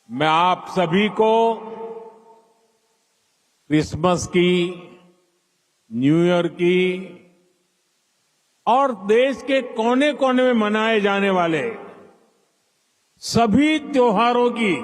मैं आप सभी को क्रिसमस की, न्यू ईयर की और देश के कोने कोने में मनाए जाने वाले सभी त्योहारों की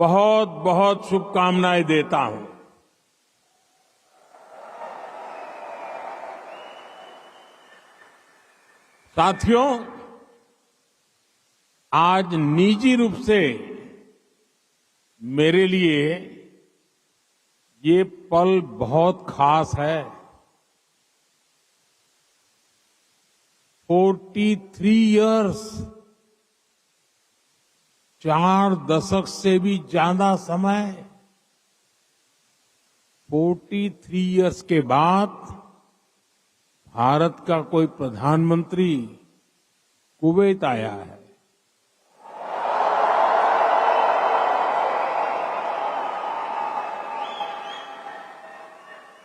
बहुत बहुत शुभकामनाएं देता हूं। साथियों, आज निजी रूप से मेरे लिए ये पल बहुत खास है। 43 इयर्स, 4 दशक से भी ज्यादा समय, 43 इयर्स के बाद भारत का कोई प्रधानमंत्री कुवैत आया है।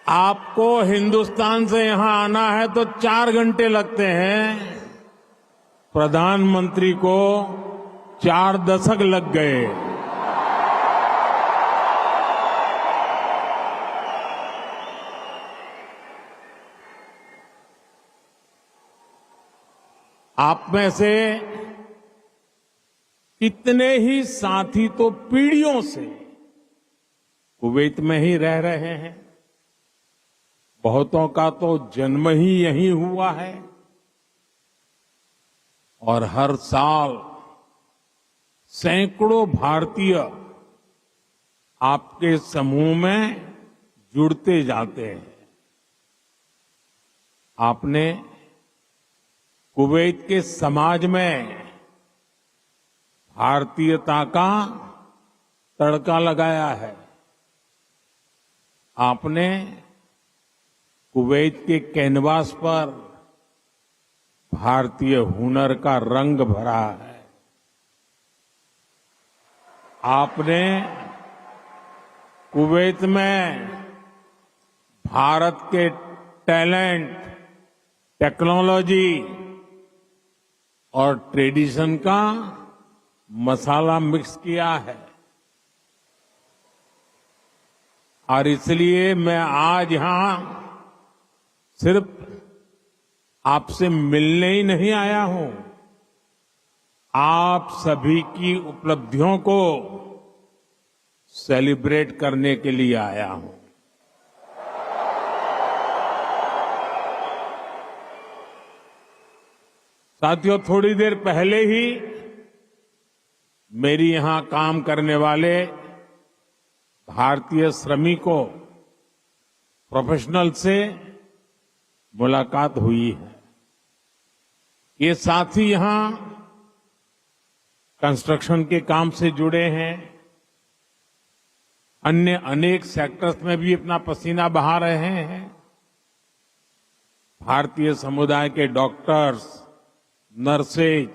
आपको हिंदुस्तान से यहां आना है तो 4 घंटे लगते हैं, प्रधानमंत्री को 4 दशक लग गए। आप में से कितने ही साथी तो पीढ़ियों से कुवैत में ही रह रहे हैं। बहुतों का तो जन्म ही यहीं हुआ है और हर साल सैकड़ों भारतीय आपके समूह में जुड़ते जाते हैं। आपने कुवैत के समाज में भारतीयता का तड़का लगाया है। आपने कुवैत के कैनवास पर भारतीय हुनर का रंग भरा है। आपने कुवैत में भारत के टैलेंट, टेक्नोलॉजी और ट्रेडिशन का मसाला मिक्स किया है। और इसलिए मैं आज यहां सिर्फ आपसे मिलने ही नहीं आया हूं, आप सभी की उपलब्धियों को सेलिब्रेट करने के लिए आया हूं। साथियों, थोड़ी देर पहले ही मेरी यहां काम करने वाले भारतीय श्रमिकों, प्रोफेशनल से मुलाकात हुई है। ये साथी यहां कंस्ट्रक्शन के काम से जुड़े हैं, अन्य अनेक सेक्टर्स में भी अपना पसीना बहा रहे हैं। भारतीय समुदाय के डॉक्टर्स, नर्सेज,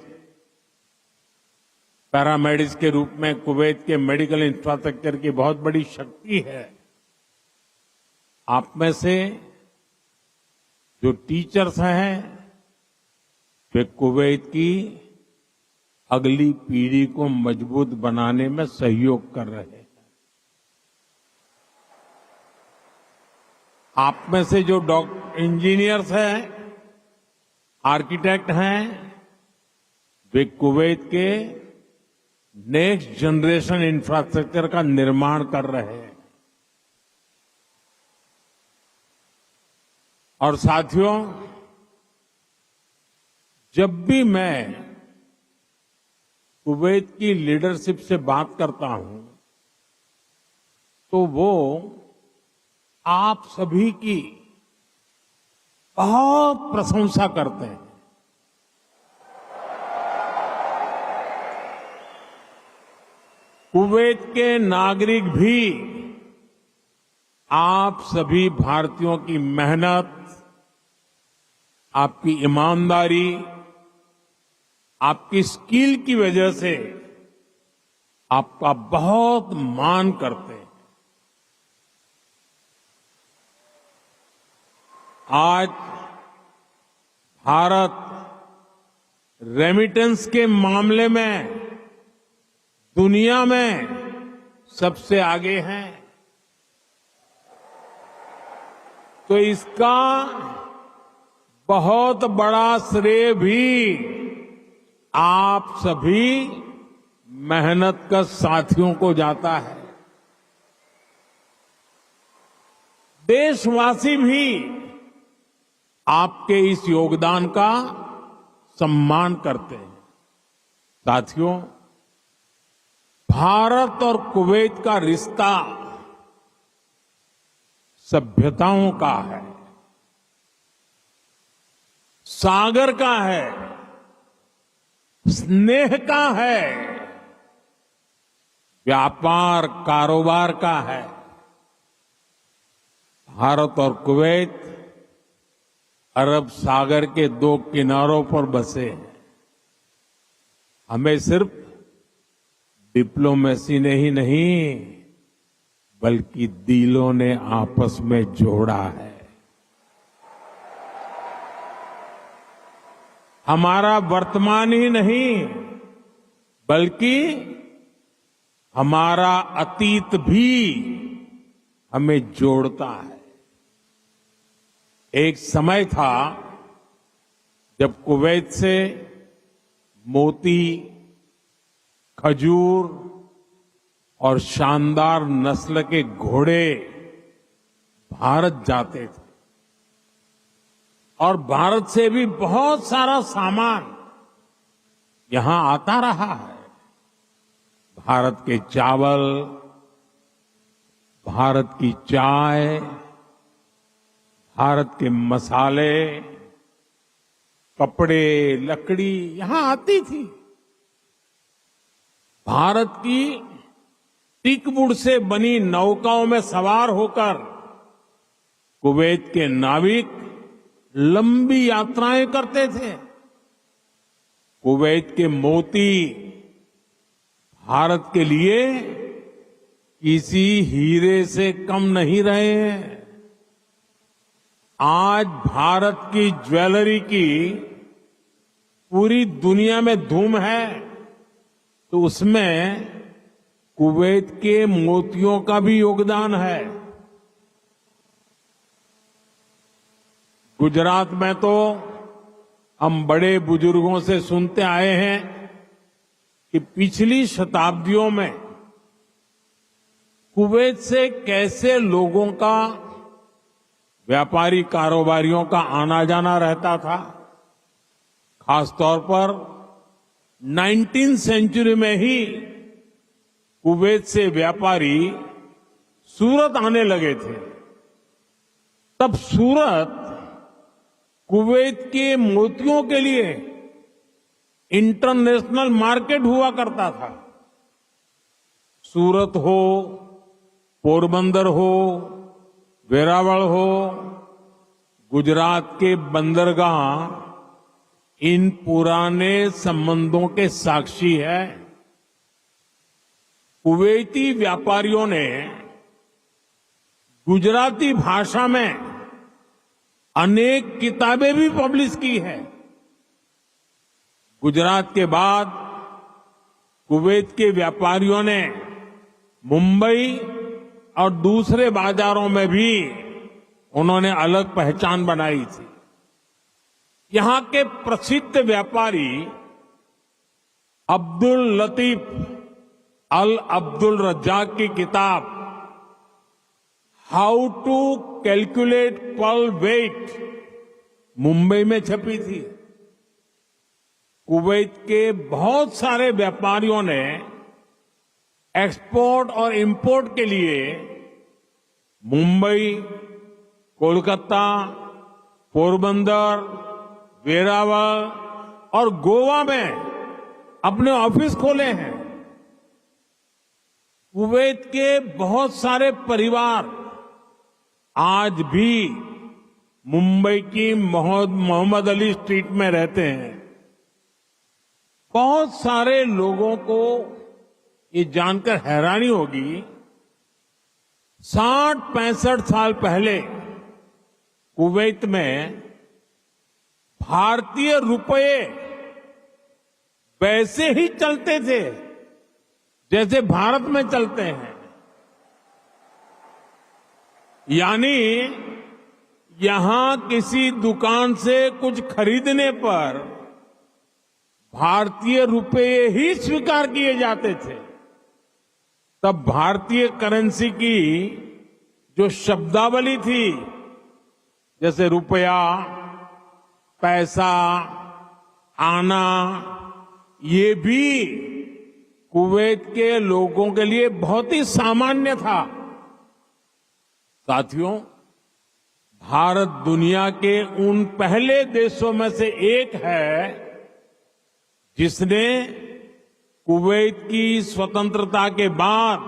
पैरामेडिक्स के रूप में कुवैत के मेडिकल इंफ्रास्ट्रक्चर की बहुत बड़ी शक्ति है। आप में से जो टीचर्स हैं, वे कुवैत की अगली पीढ़ी को मजबूत बनाने में सहयोग कर रहे हैं। आप में से जो इंजीनियर्स हैं, आर्किटेक्ट हैं, वे कुवैत के नेक्स्ट जनरेशन इंफ्रास्ट्रक्चर का निर्माण कर रहे हैं। और साथियों, जब भी मैं कुवैत की लीडरशिप से बात करता हूं तो वो आप सभी की बहुत प्रशंसा करते हैं। कुवैत के नागरिक भी आप सभी भारतीयों की मेहनत, आपकी ईमानदारी, आपकी स्किल की वजह से आपका बहुत मान करते हैं। आज भारत रेमिटेंस के मामले में दुनिया में सबसे आगे हैं। तो इसका बहुत बड़ा श्रेय भी आप सभी मेहनतकश साथियों को जाता है। देशवासी भी आपके इस योगदान का सम्मान करते हैं। साथियों, भारत और कुवैत का रिश्ता सभ्यताओं का है, सागर का है, स्नेह का है, व्यापार कारोबार का है। भारत और कुवैत अरब सागर के दो किनारों पर बसे हैं। हमें सिर्फ डिप्लोमेसी ने ही नहीं बल्कि दिलों ने आपस में जोड़ा है। हमारा वर्तमान ही नहीं बल्कि हमारा अतीत भी हमें जोड़ता है। एक समय था जब कुवैत से मोती, खजूर और शानदार नस्ल के घोड़े भारत जाते थे और भारत से भी बहुत सारा सामान यहां आता रहा है। भारत के चावल, भारत की चाय, भारत के मसाले, कपड़े, लकड़ी यहां आती थी। भारत की टीकवुड से बनी नौकाओं में सवार होकर कुवैत के नाविक लंबी यात्राएं करते थे। कुवैत के मोती भारत के लिए किसी हीरे से कम नहीं रहे हैं। आज भारत की ज्वेलरी की पूरी दुनिया में धूम है, तो उसमें कुवैत के मोतियों का भी योगदान है। गुजरात में तो हम बड़े बुजुर्गों से सुनते आए हैं कि पिछली शताब्दियों में कुवैत से कैसे लोगों का, व्यापारी कारोबारियों का आना जाना रहता था। खासतौर पर 19वीं सेंचुरी में ही कुवैत से व्यापारी सूरत आने लगे थे। तब सूरत कुवैत के मोतियों के लिए इंटरनेशनल मार्केट हुआ करता था। सूरत हो, पोरबंदर हो, वेरावल हो, गुजरात के बंदरगाह इन पुराने संबंधों के साक्षी है। कुवैती व्यापारियों ने गुजराती भाषा में अनेक किताबें भी पब्लिश की है। गुजरात के बाद कुवैत के व्यापारियों ने मुंबई और दूसरे बाजारों में भी उन्होंने अलग पहचान बनाई थी। यहां के प्रसिद्ध व्यापारी अब्दुल लतीफ अल अब्दुल रज्जाक की किताब how to calculate pearl weight Mumbai में छपी थी। कुवैत के बहुत सारे व्यापारियों ने एक्सपोर्ट और इंपोर्ट के लिए मुंबई, कोलकाता, पोरबंदर, वेरावल और गोवा में अपने ऑफिस खोले हैं। कुवैत के बहुत सारे परिवार आज भी मुंबई की मोहम्मद अली स्ट्रीट में रहते हैं। बहुत सारे लोगों को ये जानकर हैरानी होगी, 60-65 साल पहले कुवैत में भारतीय रुपये वैसे ही चलते थे जैसे भारत में चलते हैं। यानी यहां किसी दुकान से कुछ खरीदने पर भारतीय रुपये ही स्वीकार किए जाते थे। तब भारतीय करेंसी की जो शब्दावली थी, जैसे रुपया, पैसा, आना, ये भी कुवैत के लोगों के लिए बहुत ही सामान्य था। साथियों, भारत दुनिया के उन पहले देशों में से एक है जिसने कुवैत की स्वतंत्रता के बाद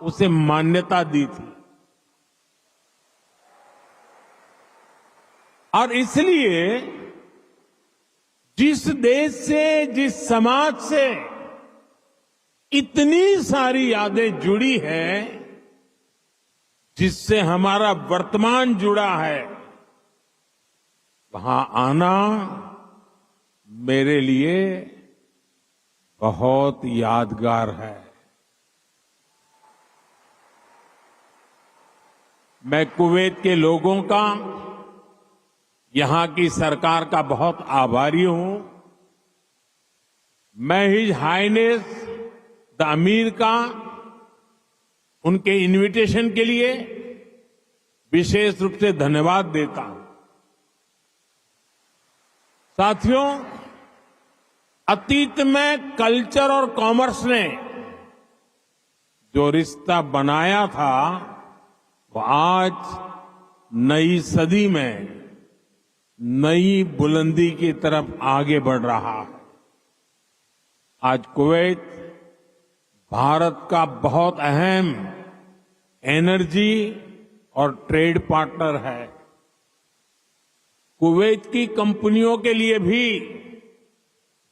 उसे मान्यता दी थी। और इसलिए जिस देश से, जिस समाज से इतनी सारी यादें जुड़ी हैं, जिससे हमारा वर्तमान जुड़ा है, वहां आना मेरे लिए बहुत यादगार है। मैं कुवैत के लोगों का, यहां की सरकार का बहुत आभारी हूं। मैं हिज हाइनेस द अमीर का उनके इनविटेशन के लिए विशेष रूप से धन्यवाद देता हूं। साथियों, अतीत में कल्चर और कॉमर्स ने जो रिश्ता बनाया था, वो आज नई सदी में नई बुलंदी की तरफ आगे बढ़ रहा है। आज कुवैत भारत का बहुत अहम एनर्जी और ट्रेड पार्टनर है। कुवैत की कंपनियों के लिए भी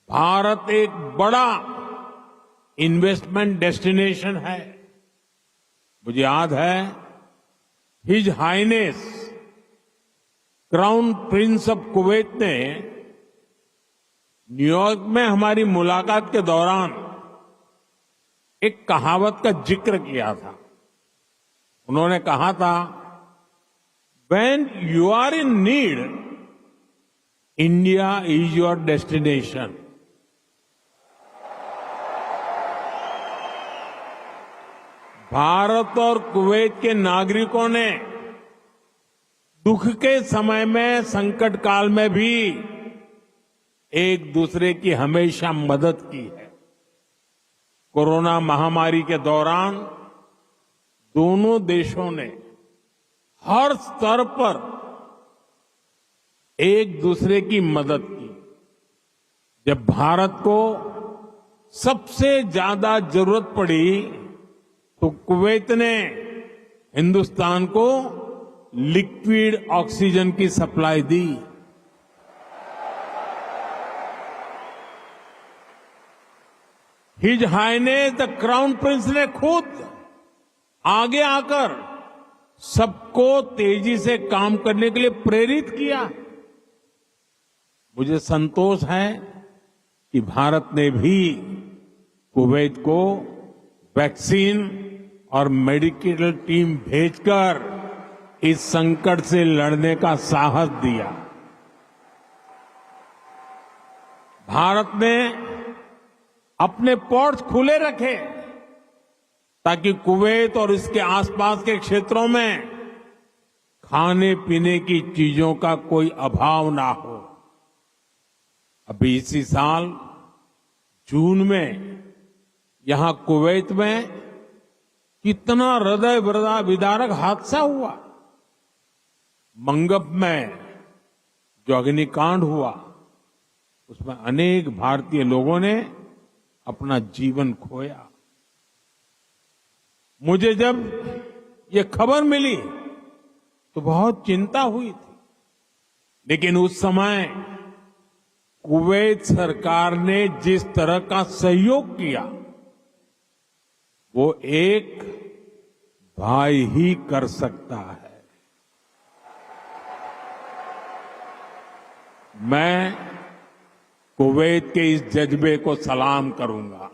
भारत एक बड़ा इन्वेस्टमेंट डेस्टिनेशन है। मुझे याद है, his highness crown prince of Kuwait ने न्यूयॉर्क में हमारी मुलाकात के दौरान एक कहावत का जिक्र किया था। उन्होंने कहा था, "When you are in need, India is your destination." Bharat और कुवैत के नागरिकों ने दुख के समय में, संकट काल में भी एक दूसरे की हमेशा मदद की है। कोरोना महामारी के दौरान दोनों देशों ने हर स्तर पर एक दूसरे की मदद की। जब भारत को सबसे ज्यादा जरूरत पड़ी, तो कुवैत ने हिंदुस्तान को लिक्विड ऑक्सीजन की सप्लाई दी। His highness the crown prince ने खुद आगे आकर सबको तेजी से काम करने के लिए प्रेरित किया। मुझे संतोष है कि भारत ने भी कुवैत को वैक्सीन और मेडिकल टीम भेजकर इस संकट से लड़ने का साहस दिया। भारत ने अपने पोर्ट्स खुले रखे ताकि कुवैत और इसके आसपास के क्षेत्रों में खाने पीने की चीजों का कोई अभाव ना हो। अभी इसी साल जून में यहां कुवैत में कितना हृदय विदारक हादसा हुआ। मंगब में जो अग्निकांड हुआ, उसमें अनेक भारतीय लोगों ने अपना जीवन खोया। मुझे जब ये खबर मिली तो बहुत चिंता हुई थी, लेकिन उस समय कुवैत सरकार ने जिस तरह का सहयोग किया, वो एक भाई ही कर सकता है। मैं कुवैत के इस जज्बे को सलाम करूंगा।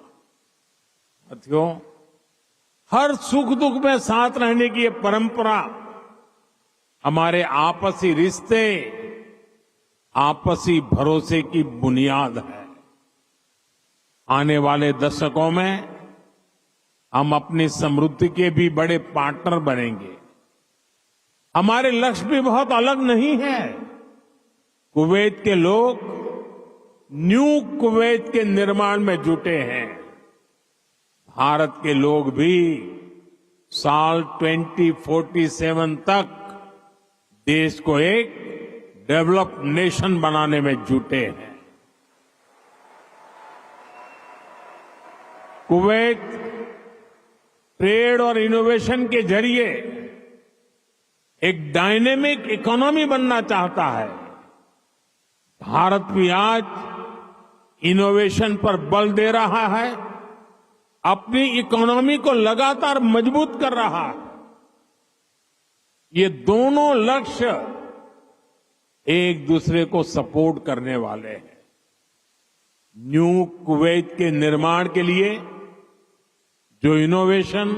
साथियों, हर सुख दुख में साथ रहने की ये परंपरा हमारे आपसी रिश्ते, आपसी भरोसे की बुनियाद है। आने वाले दशकों में हम अपनी समृद्धि के भी बड़े पार्टनर बनेंगे। हमारे लक्ष्य भी बहुत अलग नहीं है। कुवैत के लोग न्यू कुवैत के निर्माण में जुटे हैं। भारत के लोग भी साल 2047 तक देश को एक डेवलप्ड नेशन बनाने में जुटे हैं। कुवैत ट्रेड और इनोवेशन के जरिए एक डायनेमिक इकोनॉमी बनना चाहता है। भारत भी आज इनोवेशन पर बल दे रहा है, अपनी इकोनॉमी को लगातार मजबूत कर रहा है। ये दोनों लक्ष्य एक दूसरे को सपोर्ट करने वाले हैं। न्यू कुवैत के निर्माण के लिए जो इनोवेशन,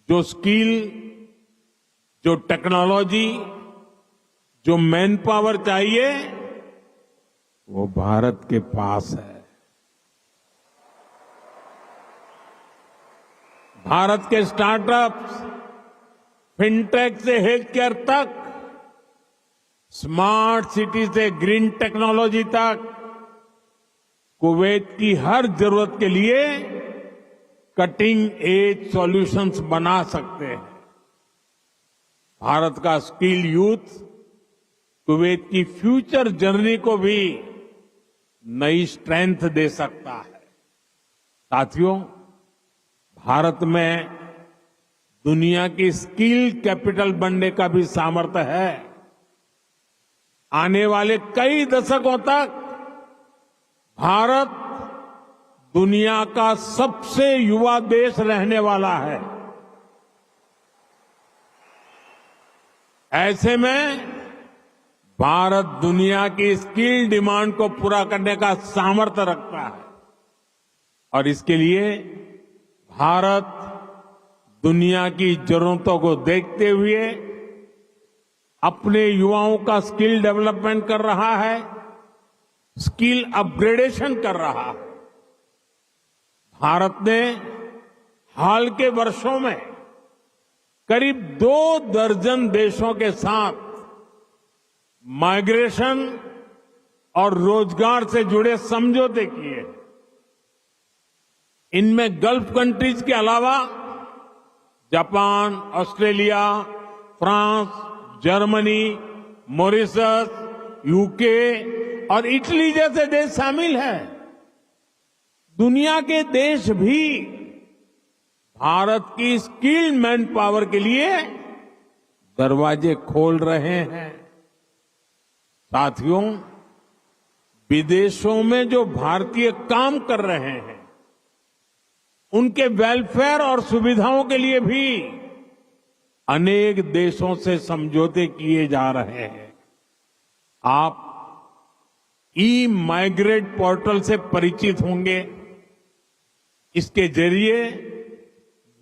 जो स्किल, जो टेक्नोलॉजी, जो मैन पावर चाहिए, वो भारत के पास है। भारत के स्टार्टअप्स, फिनटेक से हेल्थ केयर तक, स्मार्ट सिटी से ग्रीन टेक्नोलॉजी तक, कुवैत की हर जरूरत के लिए कटिंग एज सॉल्यूशंस बना सकते हैं। भारत का स्किल यूथ कुवैत की फ्यूचर जर्नी को भी नई स्ट्रेंथ दे सकता है। साथियों, भारत में दुनिया की स्किल कैपिटल बनने का भी सामर्थ्य है। आने वाले कई दशकों तक भारत दुनिया का सबसे युवा देश रहने वाला है। ऐसे में भारत दुनिया की स्किल डिमांड को पूरा करने का सामर्थ्य रखता है और इसके लिए भारत दुनिया की जरूरतों को देखते हुए अपने युवाओं का स्किल डेवलपमेंट कर रहा है, स्किल अपग्रेडेशन कर रहा है। भारत ने हाल के वर्षों में करीब 2 दर्जन देशों के साथ माइग्रेशन और रोजगार से जुड़े समझौते किए। इनमें गल्फ कंट्रीज के अलावा Japan, Australia, France, Germany, Mauritius, UK और इटली जैसे देश शामिल हैं। दुनिया के देश भी भारत की स्किल्ड मैन पावर के लिए दरवाजे खोल रहे हैं। साथियों, विदेशों में जो भारतीय काम कर रहे हैं, उनके वेलफेयर और सुविधाओं के लिए भी अनेक देशों से समझौते किए जा रहे हैं। आप ई माइग्रेट पोर्टल से परिचित होंगे। इसके जरिए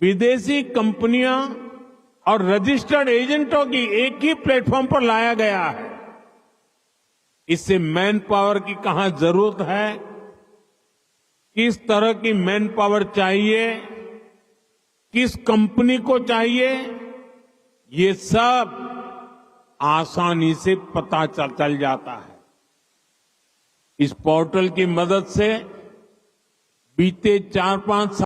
विदेशी कंपनियां और रजिस्टर्ड एजेंटों की एक ही प्लेटफॉर्म पर लाया गया है। इससे मैन पावर की कहां जरूरत है, किस तरह की मैन पावर चाहिए, किस कंपनी को चाहिए, ये सब आसानी से पता चल जाता है। इस पोर्टल की मदद से बीते 4-5 साल